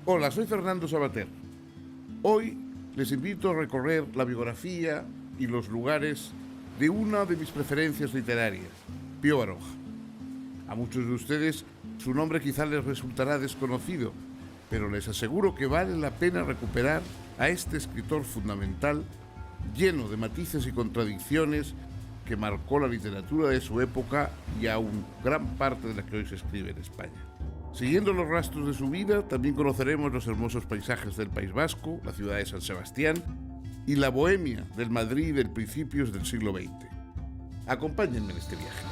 Hola, soy Fernando Sabater. Hoy les invito a recorrer la biografía y los lugares de una de mis preferencias literarias, Pío Baroja. A muchos de ustedes su nombre quizá les resultará desconocido, pero les aseguro que vale la pena recuperar a este escritor fundamental, lleno de matices y contradicciones, que marcó la literatura de su época y aún gran parte de la que hoy se escribe en España. Siguiendo los rastros de su vida, también conoceremos los hermosos paisajes del País Vasco, la ciudad de San Sebastián y la bohemia del Madrid de principios del siglo XX. Acompáñenme en este viaje.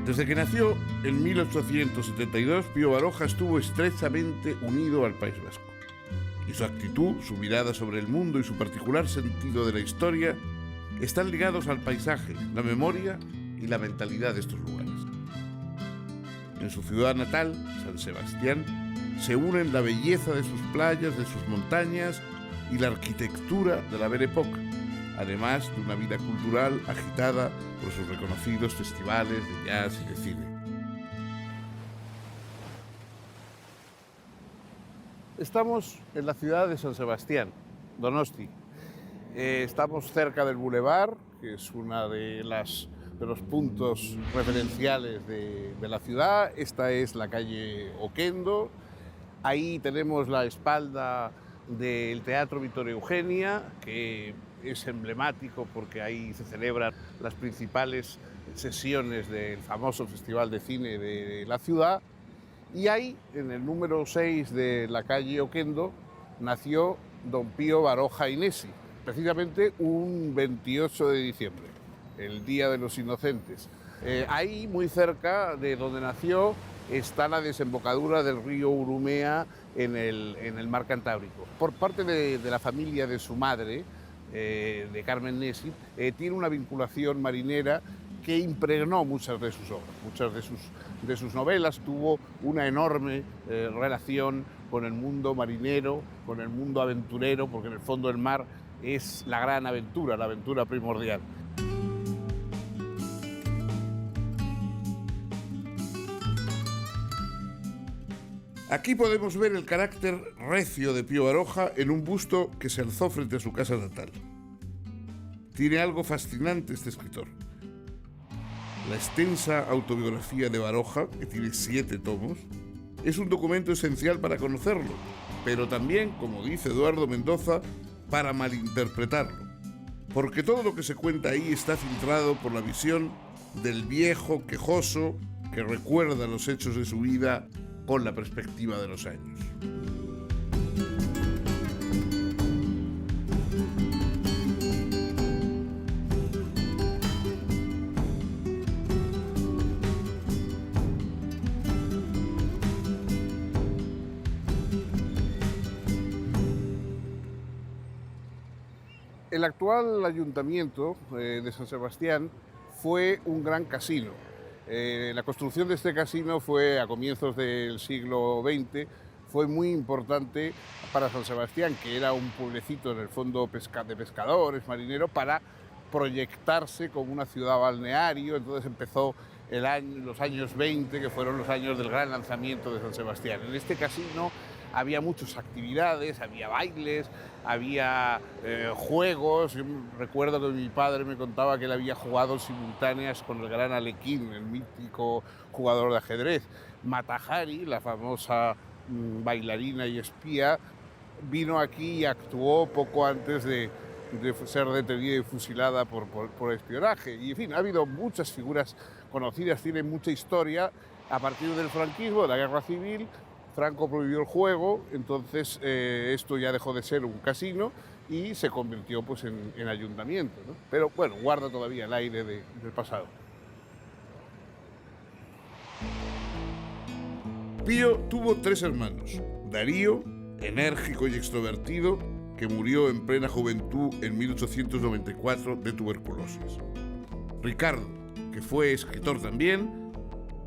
Desde que nació en 1872, Pío Baroja estuvo estrechamente unido al País Vasco. Y su actitud, su mirada sobre el mundo y su particular sentido de la historia están ligados al paisaje, la memoria y la mentalidad de estos lugares. En su ciudad natal, San Sebastián, se unen la belleza de sus playas, de sus montañas y la arquitectura de la Belle Époque, además de una vida cultural agitada por sus reconocidos festivales de jazz y de cine. Estamos en la ciudad de San Sebastián, Donosti. Estamos cerca del Boulevard, que es uno de los puntos referenciales de la ciudad. Esta es la calle Oquendo. Ahí tenemos la espalda del Teatro Victoria Eugenia, que es emblemático porque ahí se celebran las principales sesiones del famoso Festival de Cine de la ciudad. Y ahí, en el número 6 de la calle Oquendo, nació don Pío Baroja y Nesi, precisamente un 28 de diciembre, el Día de los Inocentes. Ahí, muy cerca de donde nació, está la desembocadura del río Urumea en el mar Cantábrico. Por parte de la familia de su madre, de Carmen Nesi, tiene una vinculación marinera que impregnó muchas de sus obras, muchas de sus novelas. Tuvo una enorme relación con el mundo marinero, con el mundo aventurero, porque en el fondo el mar es la gran aventura, la aventura primordial. Aquí podemos ver el carácter recio de Pío Baroja en un busto que se alzó frente a su casa natal. Tiene algo fascinante este escritor. La extensa autobiografía de Baroja, que tiene 7 tomos, es un documento esencial para conocerlo, pero también, como dice Eduardo Mendoza, para malinterpretarlo. Porque todo lo que se cuenta ahí está filtrado por la visión del viejo quejoso que recuerda los hechos de su vida con la perspectiva de los años. El actual ayuntamiento de San Sebastián fue un gran casino. La construcción de este casino fue a comienzos del siglo XX, fue muy importante para San Sebastián, que era un pueblecito en el fondo de pescadores, marineros, para proyectarse como una ciudad balneario. Entonces empezó los años 20, que fueron los años del gran lanzamiento de San Sebastián. En este casino había muchas actividades, había bailes, había juegos. Yo recuerdo que mi padre me contaba que él había jugado simultáneas con el gran Alekhine, el mítico jugador de ajedrez. Mata Hari, la famosa bailarina y espía, vino aquí y actuó poco antes de de ser detenida y fusilada por espionaje. Y en fin, ha habido muchas figuras conocidas, tiene mucha historia. A partir del franquismo, de la guerra civil, Franco prohibió el juego, entonces esto ya dejó de ser un casino y se convirtió pues, en ayuntamiento, ¿no? Pero bueno, guarda todavía el aire del pasado. Pío tuvo 3 hermanos. Darío, enérgico y extrovertido, que murió en plena juventud en 1894 de tuberculosis. Ricardo, que fue escritor también,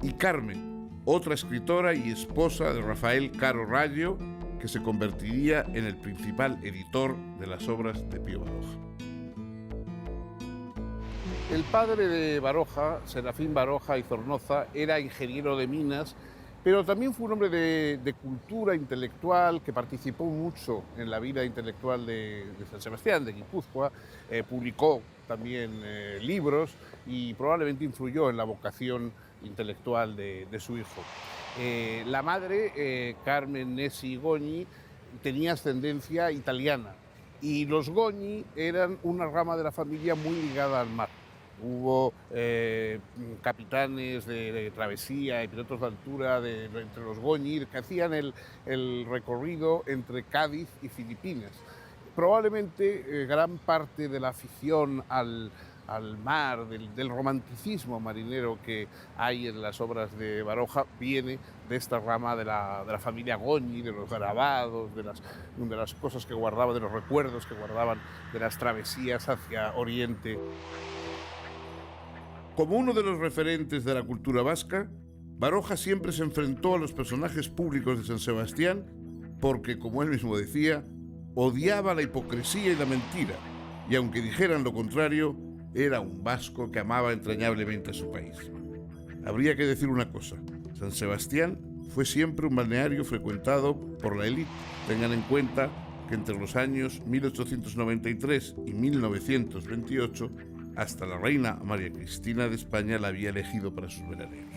y Carmen, otra escritora y esposa de Rafael Caro Rayo, que se convertiría en el principal editor de las obras de Pío Baroja. El padre de Baroja, Serafín Baroja y Zornoza, era ingeniero de minas, pero también fue un hombre de cultura intelectual que participó mucho en la vida intelectual de San Sebastián, de Guipúzcoa, publicó también libros y probablemente influyó en la vocación intelectual de su hijo. La madre, Carmen Nesi Gogni, tenía ascendencia italiana y los Gogni eran una rama de la familia muy ligada al mar. Hubo capitanes de travesía y pilotos de altura entre los Gogni que hacían el recorrido entre Cádiz y Filipinas. Probablemente gran parte de la afición al mar, del romanticismo marinero que hay en las obras de Baroja, viene de esta rama de la familia Gogni, de los grabados, de las cosas que guardaban, de los recuerdos que guardaban de las travesías hacia Oriente. Como uno de los referentes de la cultura vasca, Baroja siempre se enfrentó a los personajes públicos de San Sebastián porque, como él mismo decía, odiaba la hipocresía y la mentira, y aunque dijeran lo contrario, era un vasco que amaba entrañablemente a su país. Habría que decir una cosa: San Sebastián fue siempre un balneario frecuentado por la élite. Tengan en cuenta que entre los años 1893 y 1928, hasta la reina María Cristina de España la había elegido para sus veraneos.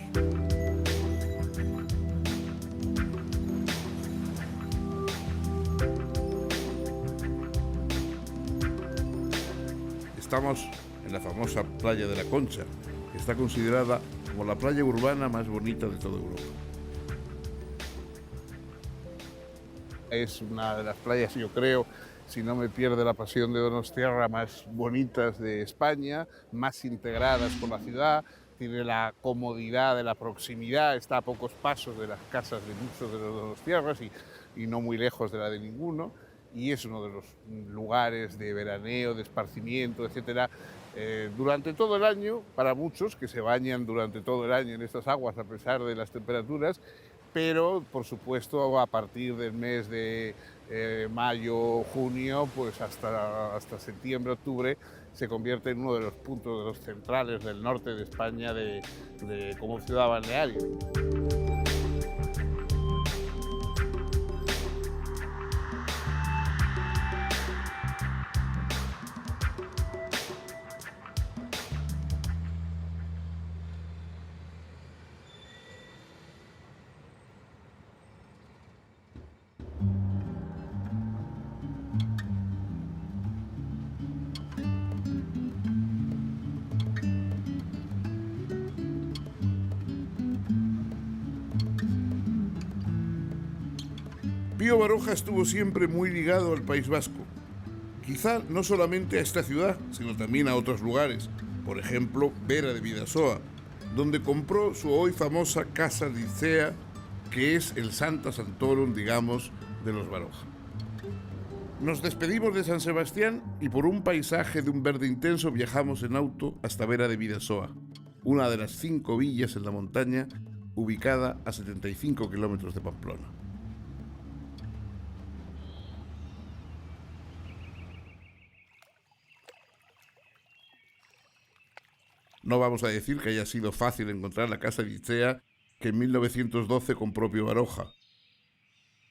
Estamos en la famosa playa de la Concha, que está considerada como la playa urbana más bonita de toda Europa. Es una de las playas, yo creo, si no me pierde la pasión de Donostiarra, más bonitas de España, más integradas con la ciudad, tiene la comodidad de la proximidad, está a pocos pasos de las casas de muchos de los donostiarras y no muy lejos de la de ninguno, y es uno de los lugares de veraneo, de esparcimiento, etcétera, durante todo el año, para muchos que se bañan durante todo el año en estas aguas a pesar de las temperaturas, pero por supuesto a partir del mes de mayo, junio, pues hasta septiembre, octubre, se convierte en uno de los puntos de los centrales del norte de España como ciudad balnearia. Pío Baroja estuvo siempre muy ligado al País Vasco. Quizá no solamente a esta ciudad, sino también a otros lugares, por ejemplo, Vera de Bidasoa, donde compró su hoy famosa Casa Licea, que es el Santa Santorum, digamos, de los Baroja. Nos despedimos de San Sebastián y por un paisaje de un verde intenso viajamos en auto hasta Vera de Bidasoa, una de las 5 villas en la montaña, ubicada a 75 kilómetros de Pamplona. No vamos a decir que haya sido fácil encontrar la casa Licea que en 1912 compró Pío Baroja.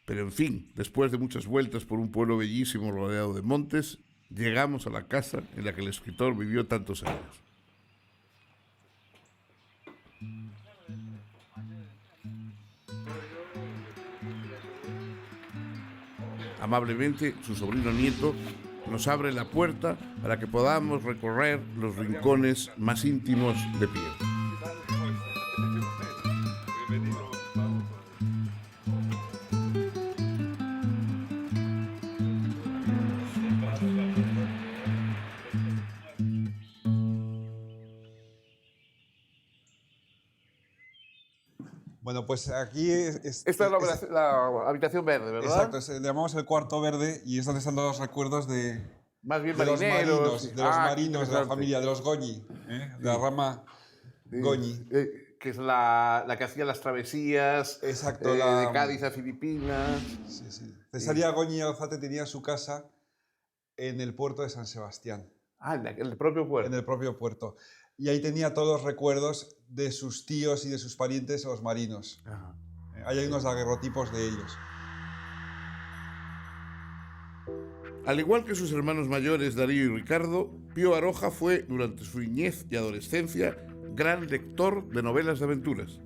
Pero en fin, después de muchas vueltas por un pueblo bellísimo rodeado de montes, llegamos a la casa en la que el escritor vivió tantos años. Amablemente, su sobrino nieto nos abre la puerta para que podamos recorrer los rincones más íntimos de Piera. Bueno, pues aquí Esta es la habitación verde, ¿verdad? Exacto, le llamamos el cuarto verde y es donde están los recuerdos de, Más bien de los marineros. marinos, de los marinos de la familia, de los Goñi, de la rama Goñi. Que es la que hacía las travesías. Exacto, de Cádiz a Filipinas. Sí, sí. Cesaria Goñi Alzate tenía su casa en el puerto de San Sebastián. Ah, en el propio puerto. En el propio puerto. Y ahí tenía todos los recuerdos de sus tíos y de sus parientes, los marinos. Ajá. Ahí hay unos daguerrotipos de ellos. Al igual que sus hermanos mayores Darío y Ricardo, Pío Baroja fue, durante su niñez y adolescencia, gran lector de novelas de aventuras.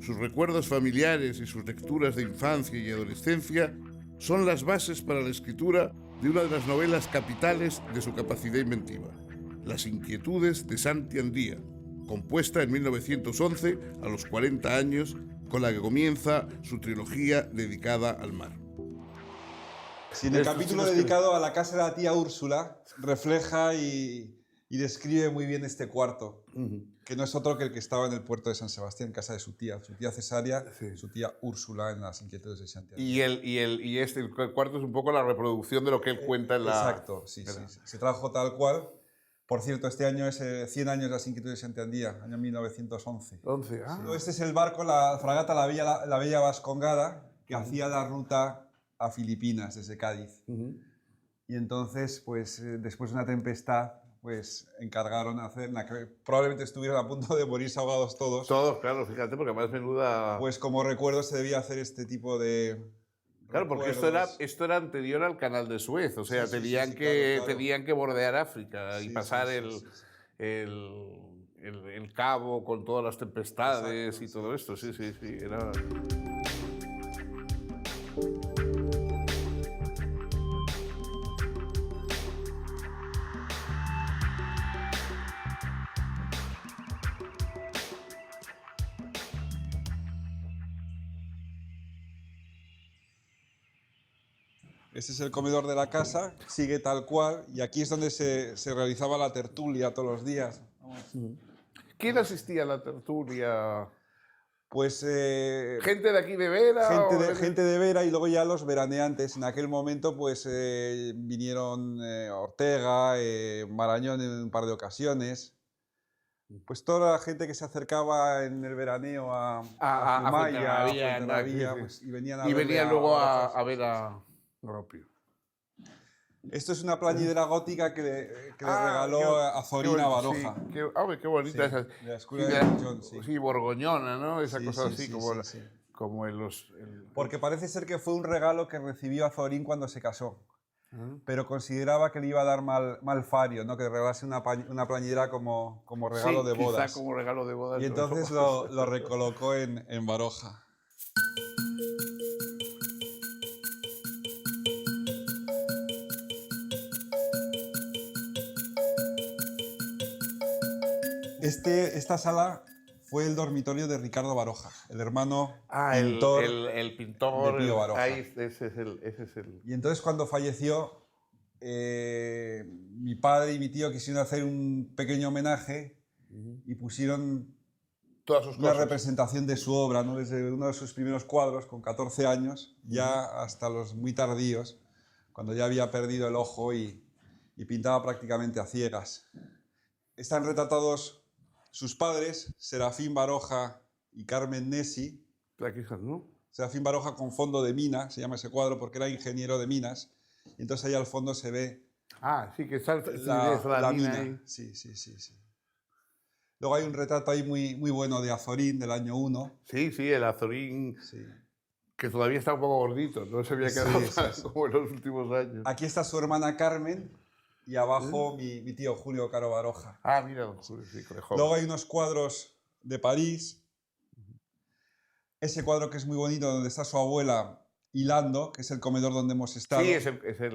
Sus recuerdos familiares y sus lecturas de infancia y adolescencia son las bases para la escritura de una de las novelas capitales de su capacidad inventiva, Las inquietudes de Santi Andía, compuesta en 1911, a los 40 años, con la que comienza su trilogía dedicada al mar. Sí, en el capítulo dedicado a la casa de la tía Úrsula refleja y describe muy bien este cuarto, que no es otro que el que estaba en el puerto de San Sebastián, en casa de su tía Cesaria, sí. Su tía Úrsula en Las inquietudes de Santi. Y el cuarto es un poco la reproducción de lo que él cuenta en la... Exacto, sí, sí, sí. Se trajo tal cual. Por cierto, este año es 100 años de Las inquietudes de Santi Andía, año 1911. 11, ah. Este es el barco, la fragata la Bella Vascongada, que hacía la ruta a Filipinas desde Cádiz. Y entonces, pues, después de una tempestad, pues encargaron a hacer la que probablemente estuvieron a punto de morirse ahogados todos. Todos, claro, fíjate, porque más menuda... Pues como recuerdo se debía hacer este tipo de... Claro, porque esto era anterior al canal de Suez, o sea, Sí, sí, tenían, sí, que, claro. tenían que bordear África y Sí, pasar sí. el cabo con todas las tempestades. Exacto, y todo esto, sí, era... Este es el comedor de la casa, sigue tal cual, y aquí es donde se realizaba la tertulia todos los días. ¿Quién asistía a la tertulia? Pues... ¿Gente de aquí de Vera? Gente de Vera y luego ya los veraneantes. En aquel momento pues vinieron Ortega, Marañón en un par de ocasiones. Pues toda la gente que se acercaba en el veraneo a Fuenterrabía, pues, y venían luego a ver a Ropio. Esto es una plañidera gótica que le regaló Azorina Baroja. Sí, qué bonita esa. De la escuela de Borgoñón, sí. Sí, borgoñona, ¿no? Esa cosa así, sí, como, sí. como en los... Porque parece ser que fue un regalo que recibió Azorín cuando se casó. Pero consideraba que le iba a dar mal fario, ¿no? Que le regalase una plañidera como regalo de bodas. Quizá como regalo de bodas. Y entonces lo recolocó en Baroja. Esta sala fue el dormitorio de Ricardo Baroja, el hermano pintor, el pintor de Pío Baroja. Ahí, ese es el... Y entonces cuando falleció, mi padre y mi tío quisieron hacer un pequeño homenaje y pusieron todas sus una cosas. Representación de su obra, ¿no? Desde uno de sus primeros cuadros, con 14 años, ya hasta los muy tardíos, cuando ya había perdido el ojo y pintaba prácticamente a ciegas. Están retratados sus padres, Serafín Baroja y Carmen Nesi. Aquí están, ¿no? Serafín Baroja con fondo de mina, se llama ese cuadro porque era ingeniero de minas. Y entonces ahí al fondo se ve sí, que está la mina. Ahí. Sí. Luego hay un retrato ahí muy bueno de Azorín, del año 1. Sí, el Azorín, que todavía está un poco gordito, no se había quedado como en los últimos años. Aquí está su hermana Carmen y abajo mi tío Julio Caro Baroja. Mira, don Julio, sí, joven. Luego hay unos cuadros de París. Ese cuadro que es muy bonito, donde está su abuela, hilando, que es el comedor donde hemos estado. Sí, eso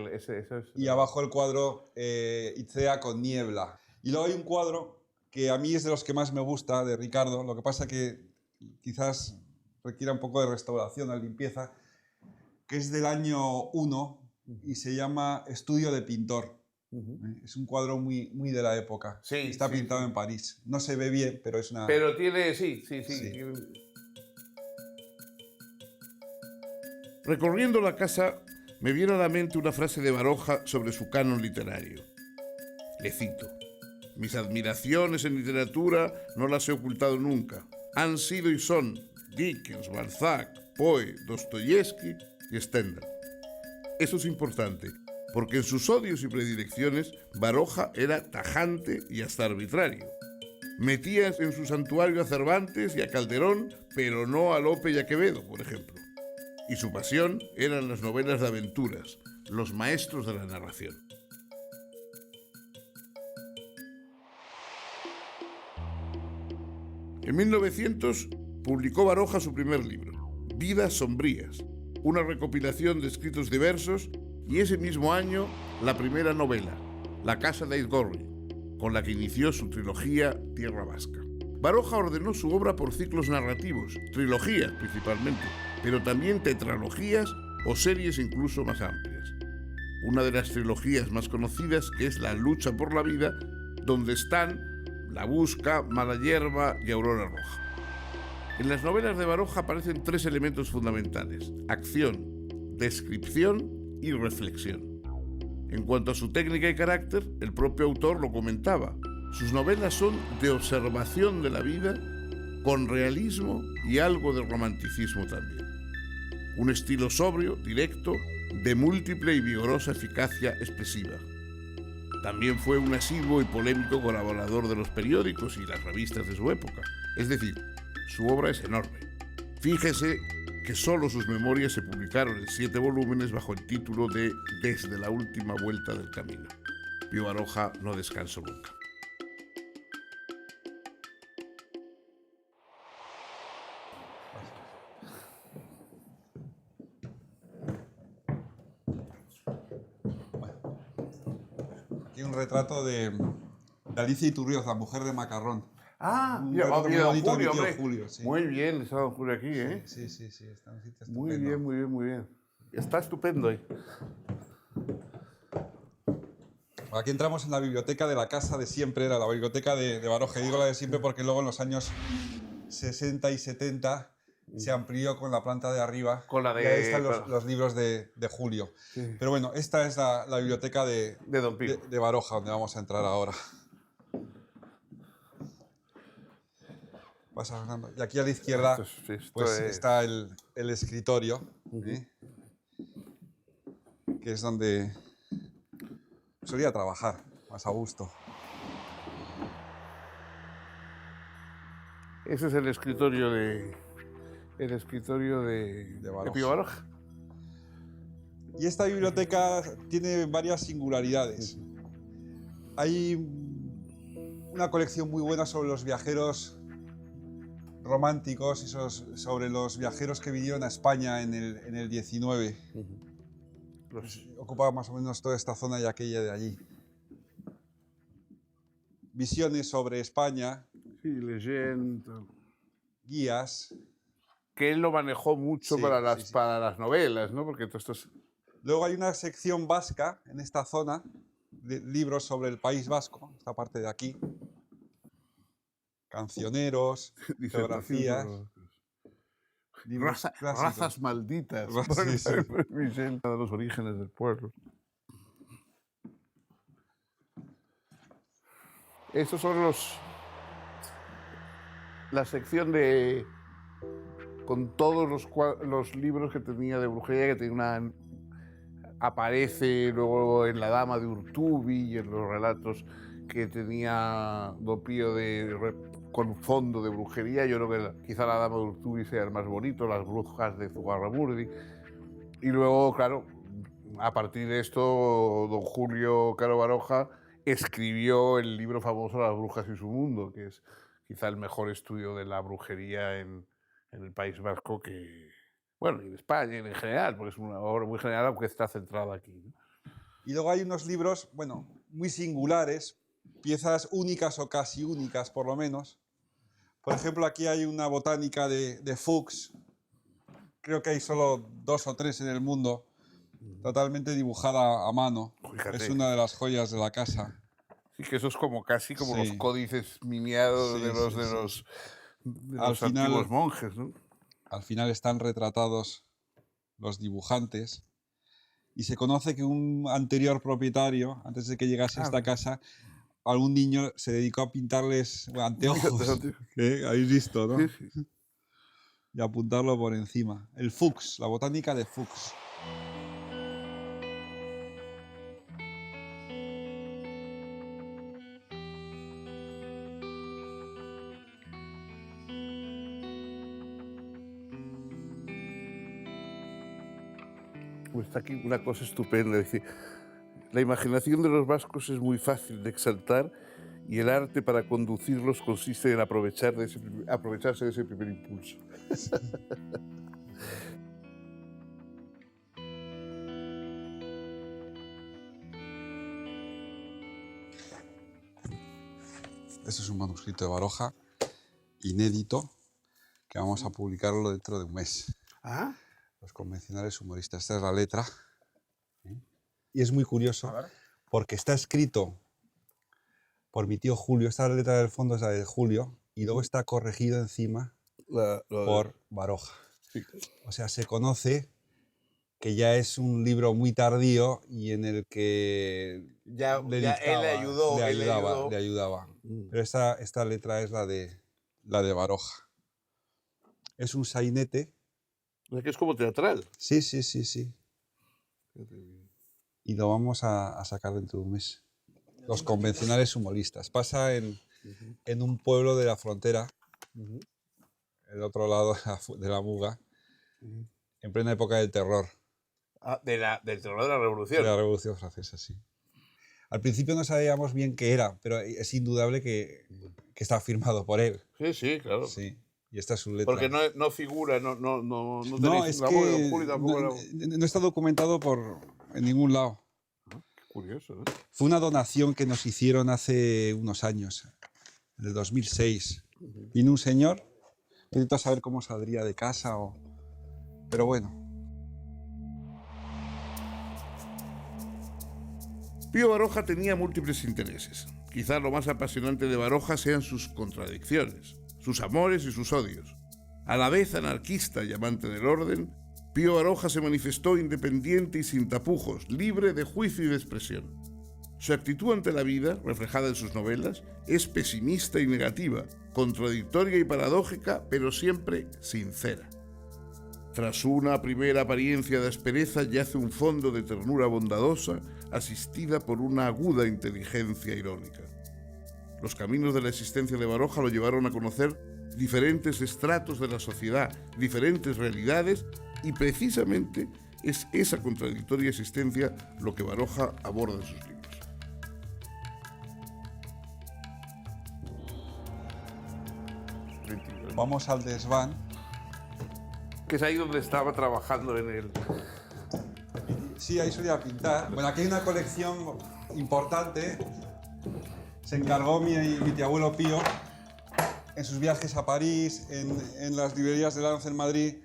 es. Y abajo el cuadro Itzea con niebla. Y luego hay un cuadro que a mí es de los que más me gusta, de Ricardo. Lo que pasa que quizás requiera un poco de restauración, de limpieza, que es del año 1 y se llama Estudio de Pintor. Es un cuadro muy, muy de la época. Sí, está pintado en París. No se ve bien, pero es una... Pero tiene, sí. Recorriendo la casa, me viene a la mente una frase de Baroja sobre su canon literario. Le cito: mis admiraciones en literatura no las he ocultado nunca. Han sido y son Dickens, Balzac, Poe, Dostoyevsky y Stendhal. Eso es importante, porque en sus odios y predilecciones, Baroja era tajante y hasta arbitrario. Metía en su santuario a Cervantes y a Calderón, pero no a Lope y a Quevedo, por ejemplo. Y su pasión eran las novelas de aventuras, los maestros de la narración. En 1900 publicó Baroja su primer libro, Vidas sombrías, una recopilación de escritos diversos, y ese mismo año la primera novela, La casa de Aizgorri, con la que inició su trilogía Tierra Vasca. Baroja ordenó su obra por ciclos narrativos, trilogías principalmente, pero también tetralogías o series incluso más amplias. Una de las trilogías más conocidas, que es La lucha por la vida, donde están La busca, Mala hierba y Aurora roja. En las novelas de Baroja aparecen tres elementos fundamentales: acción, descripción y reflexión. En cuanto a su técnica y carácter, el propio autor lo comentaba. Sus novelas son de observación de la vida, con realismo y algo de romanticismo también. Un estilo sobrio, directo, de múltiple y vigorosa eficacia expresiva. También fue un asiduo y polémico colaborador de los periódicos y las revistas de su época. Es decir, su obra es enorme. Fíjese que solo sus memorias se publicaron en 7 volúmenes bajo el título de Desde la última vuelta del camino. Pío Baroja no descansó nunca. Aquí un retrato de Alicia Iturrioz, la mujer de Macarrón. Ah, Un mira, retrato muy don bonito de Julio, mi tío hombre. Julio, sí. Muy bien, está don Julio aquí, ¿eh? Sí, está en un sitio Muy estupendo. bien. Está estupendo ahí. Aquí entramos en la biblioteca de la casa de siempre, era la biblioteca de Baroja. Digo la de siempre porque luego en los años 60 y 70 se amplió con la planta de arriba. Con la de... Y ahí están claro. los libros de Julio. Sí. Pero bueno, esta es la biblioteca de don Pío. de Baroja, donde vamos a entrar ahora. Vas Fernando. Y aquí a la izquierda Esto es... está el escritorio, ¿eh? Que es donde solía trabajar más a gusto. Ese es el escritorio de Baroja. Pío Baroja. Y esta biblioteca tiene varias singularidades. Hay una colección muy buena sobre los viajeros románticos y sobre los viajeros que vinieron a España en el 19. Ocupaba más o menos toda esta zona y aquella de allí. Visiones sobre España. Sí, leyenda. Guías. Que él lo manejó mucho Sí, para sí. para las novelas, ¿no? Porque todo esto es... Luego hay una sección vasca en esta zona, de libros sobre el País Vasco, esta parte de aquí. Cancioneros, geografías, libros clásicos. Razas malditas. Sí, sí. Michel, de los orígenes del pueblo. Estos son la sección de... con todos los libros que tenía de brujería, que tenía una... Aparece luego en La Dama de Urtubi y en los relatos que tenía don Pío con fondo de brujería. Yo creo que quizá La Dama de Urtubi sea el más bonito, Las brujas de Zugarramurdi. Y luego, claro, a partir de esto, don Julio Caro Baroja escribió el libro famoso Las brujas y su mundo, que es quizá el mejor estudio de la brujería en el País Vasco que Bueno, y en España en general, porque es una obra muy general, aunque está centrada aquí, ¿no? Y luego hay unos libros, bueno, muy singulares, piezas únicas o casi únicas, por lo menos. Por ejemplo, aquí hay una botánica de Fuchs. Creo que hay solo 2 o 3 en el mundo, totalmente dibujada a mano. Fíjate. Es una de las joyas de la casa. Sí, que eso es como casi como Sí. los códices miniados Sí, de los, sí, de sí, los, sí. de Al los final- antiguos monjes, ¿no? Al final están retratados los dibujantes y se conoce que un anterior propietario, antes de que llegase a esta casa, algún niño se dedicó a pintarles anteojos. Fíjate. ¿Eh? Habéis visto, ¿no? Sí, sí. Y apuntarlo por encima. El Fuchs, la botánica de Fuchs. Pues está aquí una cosa estupenda. Dice, la imaginación de los vascos es muy fácil de exaltar y el arte para conducirlos consiste en aprovecharse de ese primer impulso. Este es un manuscrito de Baroja, inédito, que vamos a publicarlo dentro de un mes. ¿Ah? Los convencionales humoristas. Esta es la letra. Y es muy curioso porque está escrito por mi tío Julio. Esta letra del fondo es la de Julio y luego está corregido encima por Baroja. Sí. O sea, se conoce que ya es un libro muy tardío y en el que Ya le él le le ayudaba. Pero esta letra es la de Baroja. Es un sainete. O sea, que es como teatral. Sí. Y lo vamos a sacar dentro de un mes. Los convencionales humoristas. Pasa en un pueblo de la frontera, el otro lado de la Muga, en plena época del terror. Ah, del terror de la Revolución. De la Revolución Francesa, sí. Al principio no sabíamos bien qué era, pero es indudable que está firmado por él. Sí, claro. Sí. Y esta es su letra. Porque no figura, no No, tenéis es la voz de Julio tampoco. no está documentado en ningún lado. Qué curioso, ¿no? Fue una donación que nos hicieron hace unos años, en el 2006. Vino un señor, intentó saber cómo saldría de casa, pero bueno. Pío Baroja tenía múltiples intereses. Quizá lo más apasionante de Baroja sean sus contradicciones, sus amores y sus odios. A la vez anarquista y amante del orden, Pío Baroja se manifestó independiente y sin tapujos, libre de juicio y de expresión. Su actitud ante la vida, reflejada en sus novelas, es pesimista y negativa, contradictoria y paradójica, pero siempre sincera. Tras una primera apariencia de aspereza yace un fondo de ternura bondadosa, asistida por una aguda inteligencia irónica. Los caminos de la existencia de Baroja lo llevaron a conocer diferentes estratos de la sociedad, diferentes realidades, y precisamente es esa contradictoria existencia lo que Baroja aborda en sus libros. Vamos al desván. Que es ahí donde estaba trabajando en el... Sí, ahí solía pintar. Bueno, aquí hay una colección importante. Se encargó mi tíabuelo Pío en sus viajes a París, en las librerías de Lance en Madrid,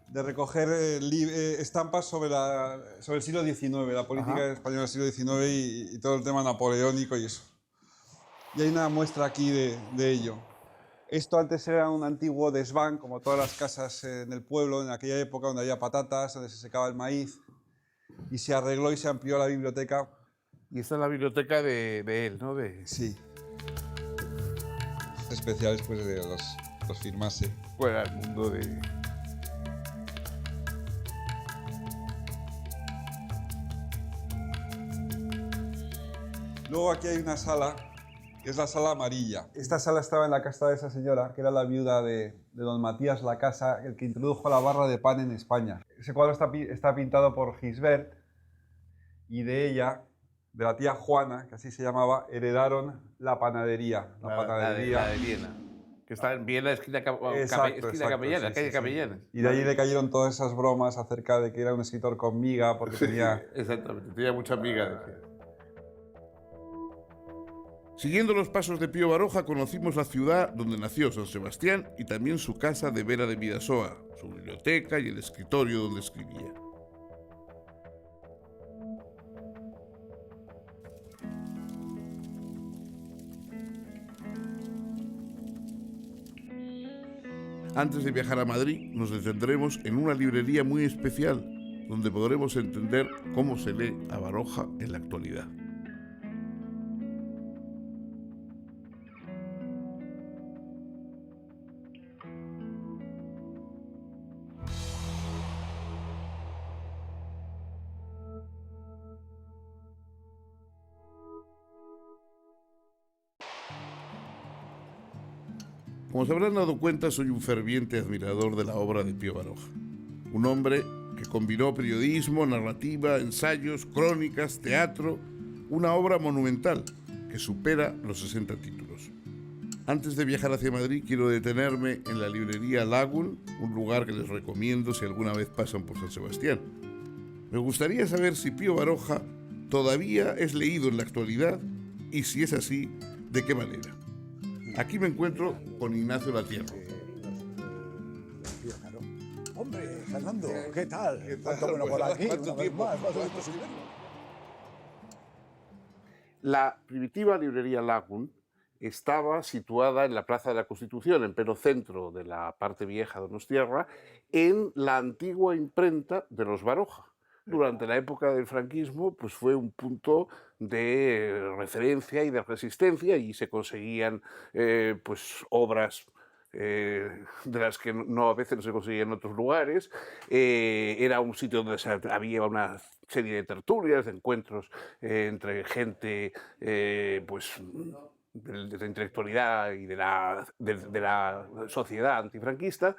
de recoger estampas sobre el siglo XIX, la política española del siglo XIX y todo el tema napoleónico y eso. Y hay una muestra aquí de ello. Esto antes era un antiguo desván, como todas las casas en el pueblo, en aquella época donde había patatas, donde se secaba el maíz, y se arregló y se amplió la biblioteca. Y esta es la biblioteca de él, ¿no? Sí. Especial después de los firmase. Fuera del mundo de... Luego aquí hay una sala, que es la sala amarilla. Esta sala estaba en la casa de esa señora, que era la viuda de don Matías Lacasa, el que introdujo la barra de pan en España. Ese cuadro está pintado por Gisbert, y de ella, de la tía Juana, que así se llamaba, heredaron la panadería. La de Viena. Que está en Viena, esquina Capellana, calle Capellana. Y de ahí le cayeron todas esas bromas acerca de que era un escritor con miga, porque tenía... Exactamente, tenía mucha miga, decía. Siguiendo los pasos de Pío Baroja, conocimos la ciudad donde nació San Sebastián y también su casa de Vera de Bidasoa, su biblioteca y el escritorio donde escribía. Antes de viajar a Madrid, nos detendremos en una librería muy especial, donde podremos entender cómo se lee a Baroja en la actualidad. Como se habrán dado cuenta, soy un ferviente admirador de la obra de Pío Baroja. Un hombre que combinó periodismo, narrativa, ensayos, crónicas, teatro, una obra monumental que supera los 60 títulos. Antes de viajar hacia Madrid, quiero detenerme en la librería Lagun, un lugar que les recomiendo si alguna vez pasan por San Sebastián. Me gustaría saber si Pío Baroja todavía es leído en la actualidad y si es así, ¿de qué manera? Aquí me encuentro con Ignacio Latierro. Hombre, Fernando, ¿qué tal? ¿Cuánto bueno por aquí? ¿Cuánto tiempo? La primitiva librería Lagun estaba situada en la Plaza de la Constitución, en pleno centro de la parte vieja de Donostiarra, en la antigua imprenta de los Baroja. Durante la época del franquismo, pues fue un punto de referencia y de resistencia, y se conseguían pues obras de las que a veces no se conseguían en otros lugares. Era un sitio donde había una serie de tertulias, de encuentros entre gente pues de la intelectualidad y de la sociedad antifranquista.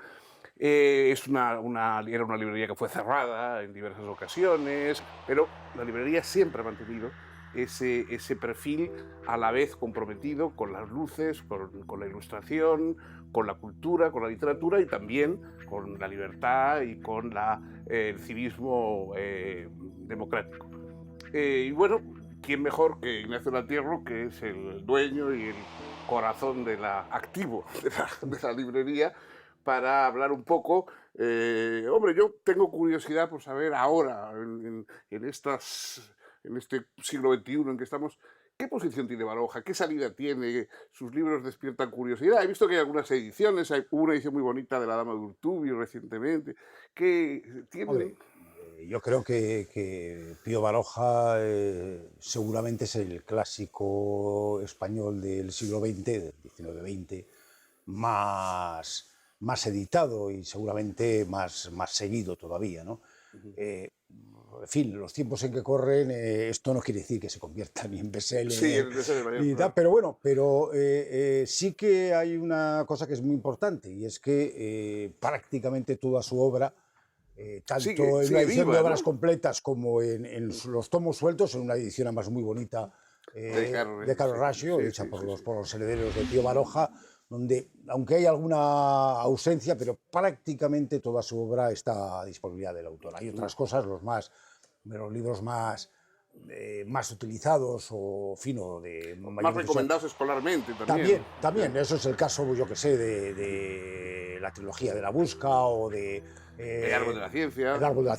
Era una librería que fue cerrada en diversas ocasiones, pero la librería siempre ha mantenido ese perfil a la vez comprometido con las luces, con la ilustración, con la cultura, con la literatura y también con la libertad y con el civismo democrático. Y bueno, ¿quién mejor que Ignacio Latierro, que es el dueño y el corazón activo de la librería, para hablar un poco? Hombre, yo tengo curiosidad por saber ahora, en este siglo XXI en que estamos, ¿qué posición tiene Baroja? ¿Qué salida tiene? ¿Sus libros despiertan curiosidad? He visto que hay algunas ediciones, hubo una edición muy bonita de La Dama de Urtubio recientemente. ¿Qué tiene? Hombre, yo creo que Pío Baroja seguramente es el clásico español del siglo XX, del XIX-XX, más editado y seguramente más seguido todavía, ¿no? En fin, los tiempos en que corren, esto no quiere decir que se convierta ni en bestseller, Sí, el bestseller, ni tal, pero bueno, sí que hay una cosa que es muy importante, y es que prácticamente toda su obra, tanto en una edición de obras completas como en los tomos sueltos, en una edición además muy bonita de Carlos Rasio, hecha por los herederos de Pío Baroja, donde, aunque hay alguna ausencia, pero prácticamente toda su obra está a disponibilidad del autor. Hay otras cosas, los libros más utilizados o de más recomendados escolarmente también. También, eso es el caso, yo que sé, de la trilogía de La Busca o de... El Árbol de la Ciencia. El Árbol de la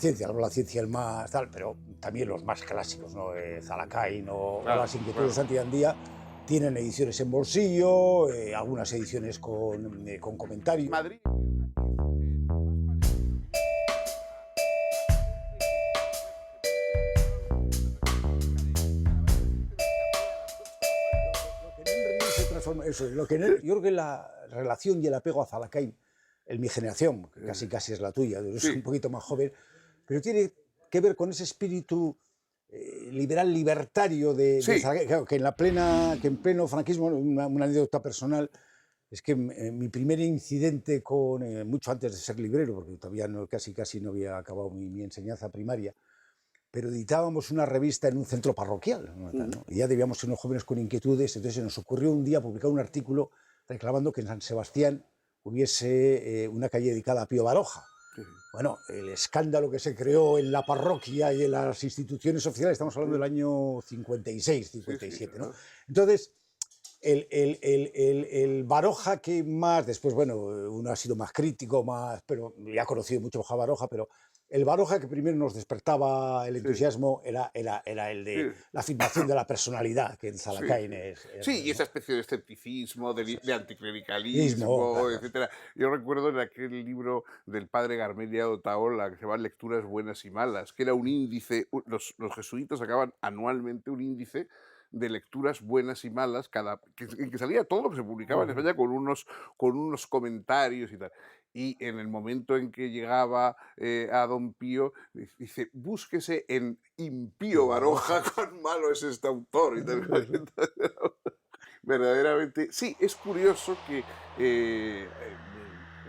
Ciencia, el más tal, pero también los más clásicos, ¿no? Zalacain o Las Inquietudes de Santillandía, tienen ediciones en bolsillo, algunas ediciones con comentarios. Madrid. Yo creo que la relación y el apego a Zalacain, en mi generación, que casi es la tuya, yo soy un poquito más joven, pero tiene que ver con ese espíritu liberal, libertario de Zalacain, claro, que en pleno franquismo, una anécdota personal, es que mi primer incidente mucho antes de ser librero, porque todavía casi no había acabado mi enseñanza primaria, pero editábamos una revista en un centro parroquial, ¿no? Y ya debíamos ser unos jóvenes con inquietudes, entonces se nos ocurrió un día publicar un artículo reclamando que en San Sebastián hubiese una calle dedicada a Pío Baroja. Bueno, el escándalo que se creó en la parroquia y en las instituciones oficiales, estamos hablando del año 56, 57, ¿no? Entonces, el Baroja que más, después, bueno, uno ha sido más crítico, pero ya ha conocido mucho a Baroja, pero el Baroja que primero nos despertaba el entusiasmo era el de la afirmación de la personalidad, que en Zalacain es... Sí, y esa especie de escepticismo, de anticlericalismo, etcétera. Yo recuerdo en aquel libro del padre Garmendia Otaola, que se llama Lecturas buenas y malas, que era un índice, los jesuitas sacaban anualmente un índice de lecturas buenas y malas, en que salía todo lo que se publicaba en España con unos comentarios y tal. Y en el momento en que llegaba a Don Pío, dice, búsquese en Impío Baroja, cuán malo es este autor. Y tal. Verdaderamente, sí, es curioso que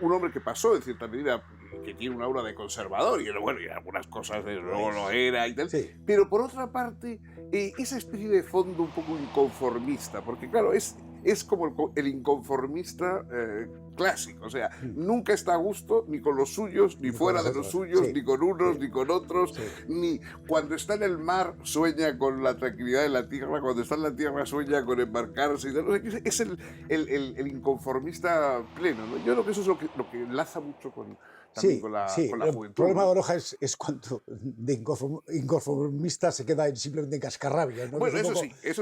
un hombre que pasó, en cierta medida, que tiene una aura de conservador, y bueno, y algunas cosas luego lo era y tal, pero por otra parte, esa especie de fondo un poco inconformista, porque claro, es como el inconformista clásico, o sea, nunca está a gusto ni con los suyos, ni fuera de los suyos, ni con unos, ni con otros, ni cuando está en el mar sueña con la tranquilidad de la tierra, cuando está en la tierra sueña con embarcarse y tal. O sea, es el inconformista pleno, ¿no? Yo creo que eso es lo que enlaza mucho con la juventud. El problema de Baroja es cuando de inconformista se queda simplemente en cascarrabias, ¿no? Bueno, eso sí, era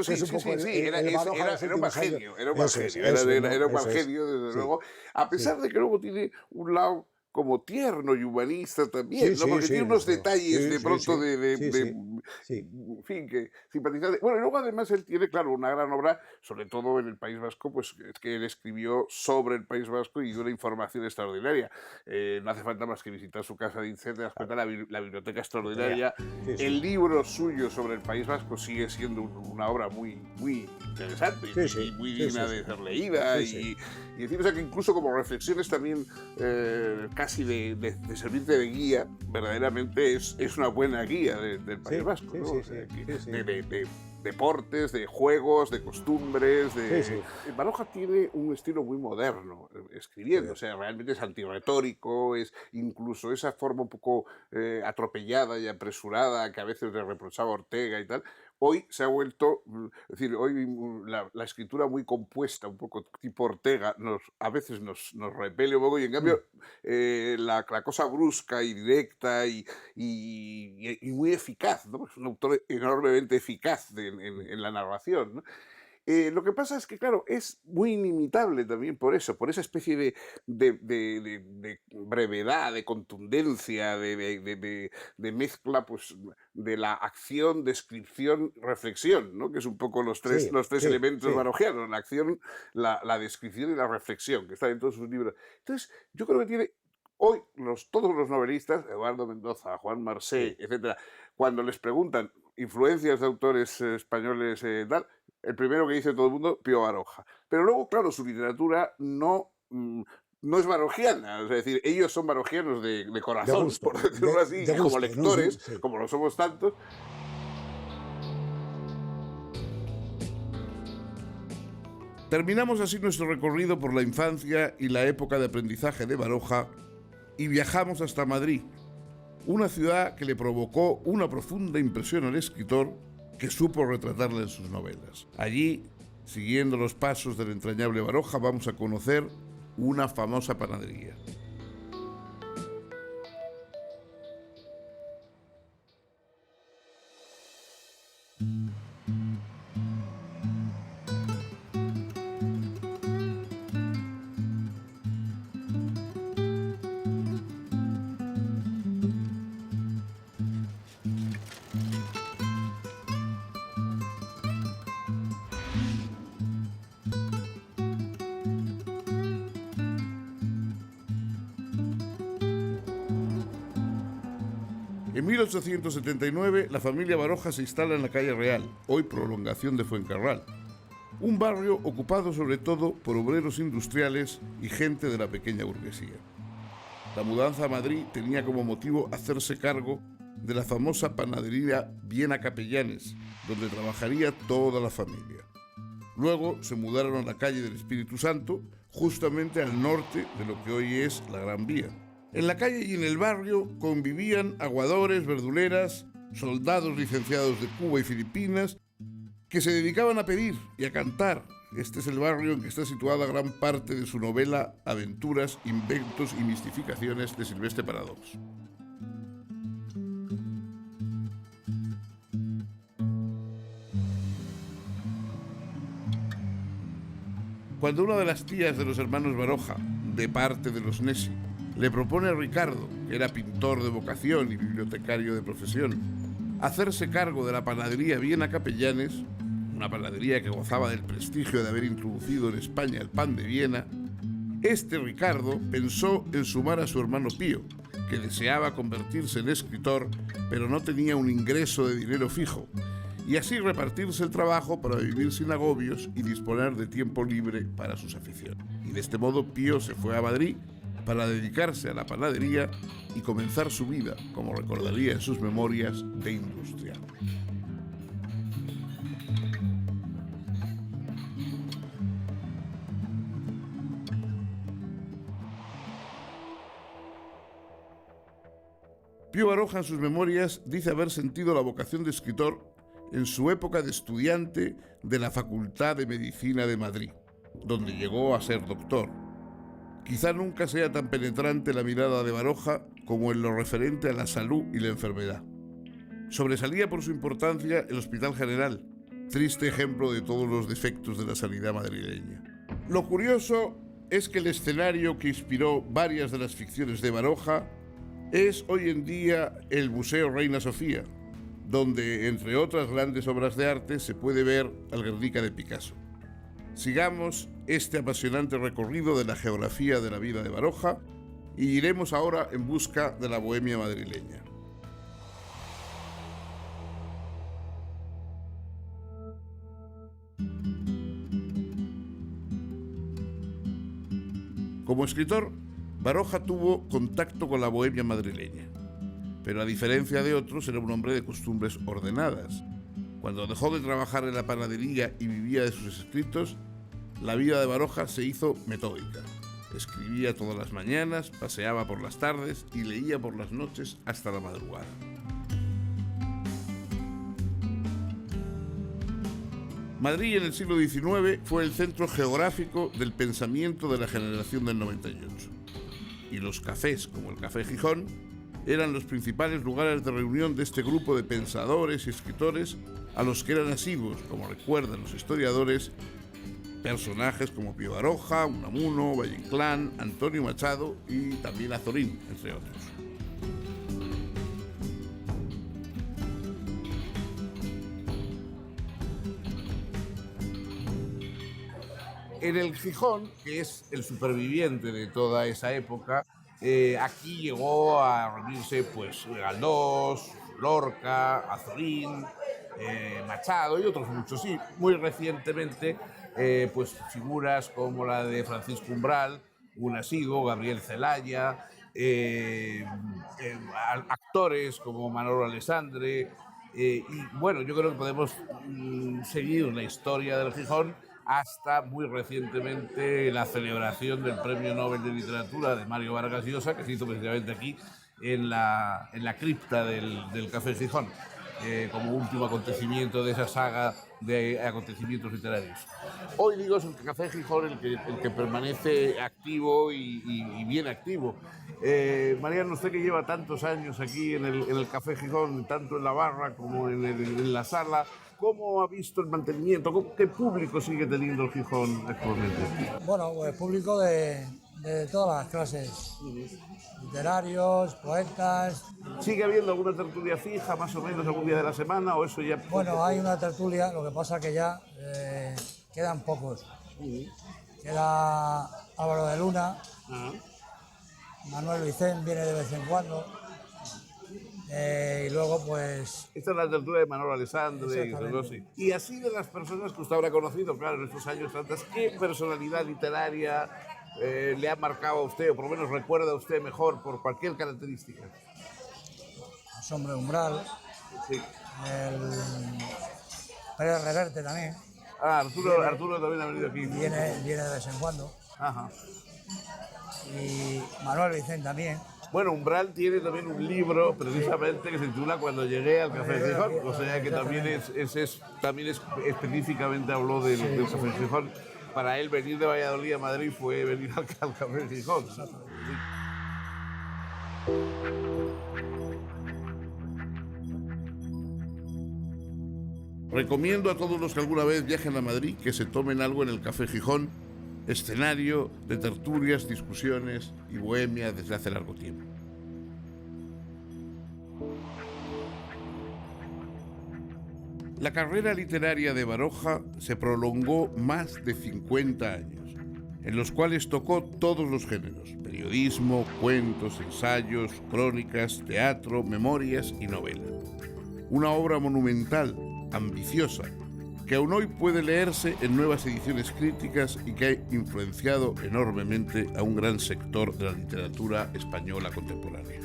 un mal genio, desde luego, a pesar de que luego tiene un lado como tierno y humanista también, ¿no? Porque tiene unos detalles de pronto en fin, que simpatizantes. Bueno, y luego además él tiene, claro, una gran obra, sobre todo en el País Vasco, pues es que él escribió sobre el País Vasco y de una información extraordinaria. No hace falta más que visitar su casa de Incet, te das cuenta, la biblioteca extraordinaria. El libro suyo sobre el País Vasco sigue siendo una obra muy, muy interesante y muy digna de ser leída. Y decir, o sea, que incluso como reflexiones también casi de servirte de guía, verdaderamente es una buena guía del País Vasco, ¿no? De deportes, de juegos, de costumbres. Baroja tiene un estilo muy moderno escribiendo, o sea, realmente es antirretórico, es incluso esa forma un poco atropellada y apresurada que a veces le reprochaba Ortega y tal. Hoy se ha vuelto, es decir, hoy la escritura muy compuesta, un poco tipo Ortega, a veces nos repele un poco, y en cambio la cosa brusca y directa y muy eficaz, ¿no? Es un autor enormemente eficaz en la narración, ¿no? Lo que pasa es que, claro, es muy inimitable también por eso, por esa especie de brevedad, de contundencia, de mezcla, pues, de la acción, descripción, reflexión, ¿no? Que es un poco los tres elementos barojianos, la acción, la descripción y la reflexión, que están en todos sus libros. Entonces, yo creo que tiene... Hoy todos los novelistas, Eduardo Mendoza, Juan Marsé, etcétera, cuando les preguntan influencias de autores españoles, tal, el primero que dice todo el mundo, Pío Baroja. Pero luego, claro, su literatura no es barojiana, es decir, ellos son barojianos de corazón, por decirlo así, como lectores, como lo somos tantos. Terminamos así nuestro recorrido por la infancia y la época de aprendizaje de Baroja y viajamos hasta Madrid, una ciudad que le provocó una profunda impresión al escritor, que supo retratarla en sus novelas. Allí, siguiendo los pasos del entrañable Baroja, vamos a conocer una famosa panadería. En 1879, la familia Baroja se instala en la calle Real, hoy prolongación de Fuencarral, un barrio ocupado sobre todo por obreros industriales y gente de la pequeña burguesía. La mudanza a Madrid tenía como motivo hacerse cargo de la famosa panadería Viena Capellanes, donde trabajaría toda la familia. Luego se mudaron a la calle del Espíritu Santo, justamente al norte de lo que hoy es la Gran Vía. En la calle y en el barrio convivían aguadores, verduleras, soldados licenciados de Cuba y Filipinas, que se dedicaban a pedir y a cantar. Este es el barrio en que está situada gran parte de su novela Aventuras, inventos y mistificaciones de Silvestre Paradox. Cuando una de las tías de los hermanos Baroja, de parte de los Nessi, le propone a Ricardo, que era pintor de vocación y bibliotecario de profesión, hacerse cargo de la panadería Viena Capellanes, una panadería que gozaba del prestigio de haber introducido en España el pan de Viena, este Ricardo pensó en sumar a su hermano Pío, que deseaba convertirse en escritor, pero no tenía un ingreso de dinero fijo, y así repartirse el trabajo para vivir sin agobios y disponer de tiempo libre para sus aficiones. Y de este modo Pío se fue a Madrid para dedicarse a la panadería y comenzar su vida, como recordaría en sus memorias, de industrial. Pío Baroja en sus memorias dice haber sentido la vocación de escritor en su época de estudiante de la Facultad de Medicina de Madrid, donde llegó a ser doctor. Quizá nunca sea tan penetrante la mirada de Baroja como en lo referente a la salud y la enfermedad. Sobresalía por su importancia el Hospital General, triste ejemplo de todos los defectos de la sanidad madrileña. Lo curioso es que el escenario que inspiró varias de las ficciones de Baroja es hoy en día el Museo Reina Sofía, donde, entre otras grandes obras de arte, se puede ver al Guernica de Picasso. Sigamos este apasionante recorrido de la geografía de la vida de Baroja y iremos ahora en busca de la bohemia madrileña. Como escritor, Baroja tuvo contacto con la bohemia madrileña, pero a diferencia de otros era un hombre de costumbres ordenadas. Cuando dejó de trabajar en la panadería y vivía de sus escritos, la vida de Baroja se hizo metódica. Escribía todas las mañanas, paseaba por las tardes y leía por las noches hasta la madrugada. Madrid en el siglo XIX fue el centro geográfico del pensamiento de la generación del 98. Y los cafés, como el Café Gijón, eran los principales lugares de reunión de este grupo de pensadores y escritores a los que eran asiduos, como recuerdan los historiadores, personajes como Pío Baroja, Unamuno, Valle Inclán, Antonio Machado y también Azorín, entre otros. En el Gijón, que es el superviviente de toda esa época, aquí llegó a reunirse pues Galdós, Lorca, Azorín, Machado y otros muchos. Y muy recientemente pues figuras como la de Francisco Umbral, un asiduo, Gabriel Celaya, actores como Manolo Alessandre, y bueno, yo creo que podemos seguir la historia del Gijón hasta muy recientemente la celebración del Premio Nobel de Literatura de Mario Vargas Llosa, que se hizo precisamente aquí en la cripta del Café Gijón, como último acontecimiento de esa saga de acontecimientos literarios. Hoy digo es el Café Gijón el que permanece activo y bien activo. Mariano, usted que lleva tantos años aquí en el Café Gijón, tanto en la barra como en la sala, ¿cómo ha visto el mantenimiento? ¿Qué público sigue teniendo el Gijón actualmente? Bueno, pues público de todas las clases, literarios, poetas. ¿Sigue habiendo alguna tertulia fija, más o menos, algún día de la semana, o eso ya...? Bueno, hay una tertulia, lo que pasa que ya quedan pocos. Queda Álvaro de Luna, Manuel Vicente viene de vez en cuando, y luego pues... Esta es la tertulia de Manolo Alessandre. Y así de las personas que usted habrá conocido, claro, en estos años tantas, ¿qué personalidad literaria le ha marcado a usted, o por lo menos recuerda a usted mejor por cualquier característica? Hombre Umbral, Sí. el Pérez Reverte también. Ah, Arturo también ha venido aquí. Viene de vez en cuando. Ajá. Y Manuel Vicente también. Bueno, Umbral tiene también un libro precisamente que se titula Cuando llegué al Café de Gijón, o sea que también específicamente habló del Café de Gijón. Para él venir de Valladolid a Madrid fue venir al Café de Gijón. Recomiendo a todos los que alguna vez viajen a Madrid que se tomen algo en el Café Gijón, escenario de tertulias, discusiones y bohemia desde hace largo tiempo. La carrera literaria de Baroja se prolongó más de 50 años, en los cuales tocó todos los géneros: periodismo, cuentos, ensayos, crónicas, teatro, memorias y novela. Una obra monumental, ambiciosa, que aún hoy puede leerse en nuevas ediciones críticas y que ha influenciado enormemente a un gran sector de la literatura española contemporánea.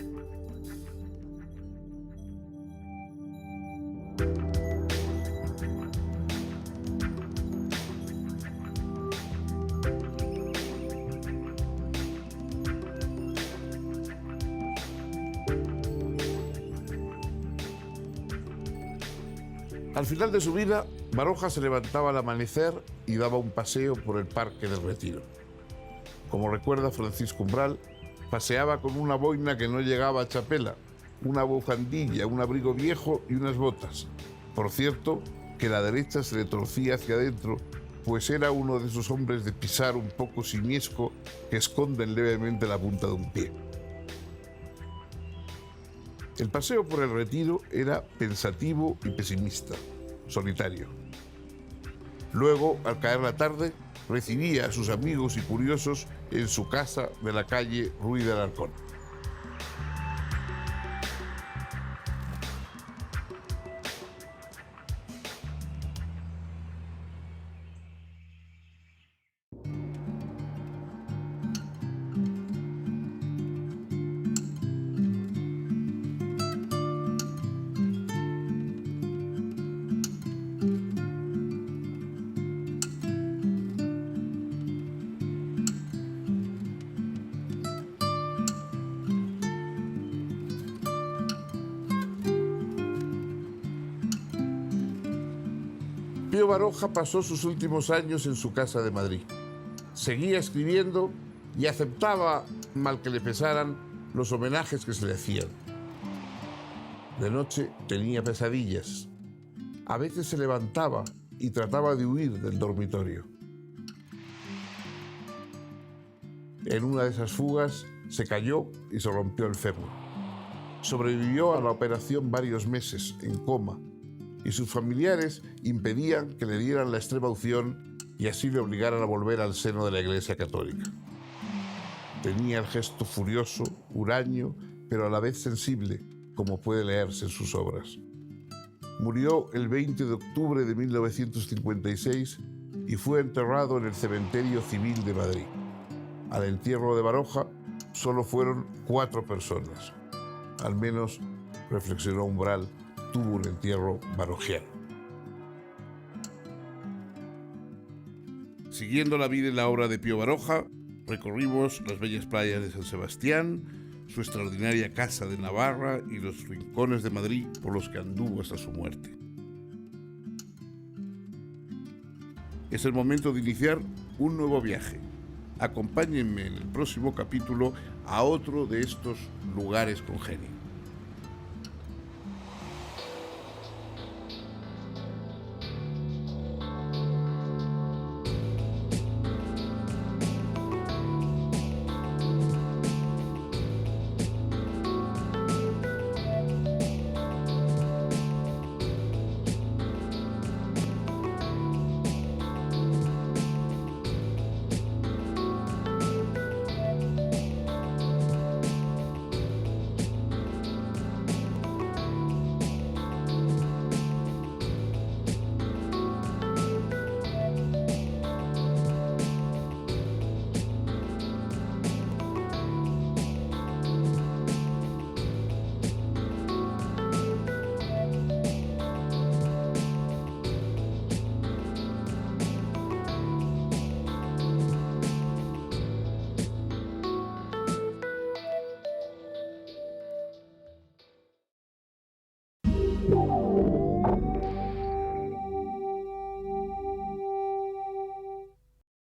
Al final de su vida, Baroja se levantaba al amanecer y daba un paseo por el Parque del Retiro. Como recuerda Francisco Umbral, paseaba con una boina que no llegaba a chapela, una bufandilla, un abrigo viejo y unas botas. Por cierto, que la derecha se le torcía hacia adentro, pues era uno de esos hombres de pisar un poco simiesco que esconden levemente la punta de un pie. El paseo por el Retiro era pensativo y pesimista, solitario. Luego, al caer la tarde, recibía a sus amigos y curiosos en su casa de la calle Ruiz de Alarcón. Pío Baroja pasó sus últimos años en su casa de Madrid. Seguía escribiendo y aceptaba, mal que le pesaran, los homenajes que se le hacían. De noche tenía pesadillas. A veces se levantaba y trataba de huir del dormitorio. En una de esas fugas se cayó y se rompió el fémur. Sobrevivió a la operación varios meses, en coma, y sus familiares impedían que le dieran la extrema unción y así le obligaran a volver al seno de la Iglesia Católica. Tenía el gesto furioso, huraño, pero a la vez sensible, como puede leerse en sus obras. Murió el 20 de octubre de 1956 y fue enterrado en el Cementerio Civil de Madrid. Al entierro de Baroja solo fueron 4 personas. Al menos, reflexionó Umbral, tuvo un entierro barojiano. Siguiendo la vida y la obra de Pío Baroja, recorrimos las bellas playas de San Sebastián, su extraordinaria casa de Navarra y los rincones de Madrid por los que anduvo hasta su muerte. Es el momento de iniciar un nuevo viaje. Acompáñenme en el próximo capítulo a otro de estos lugares con genio.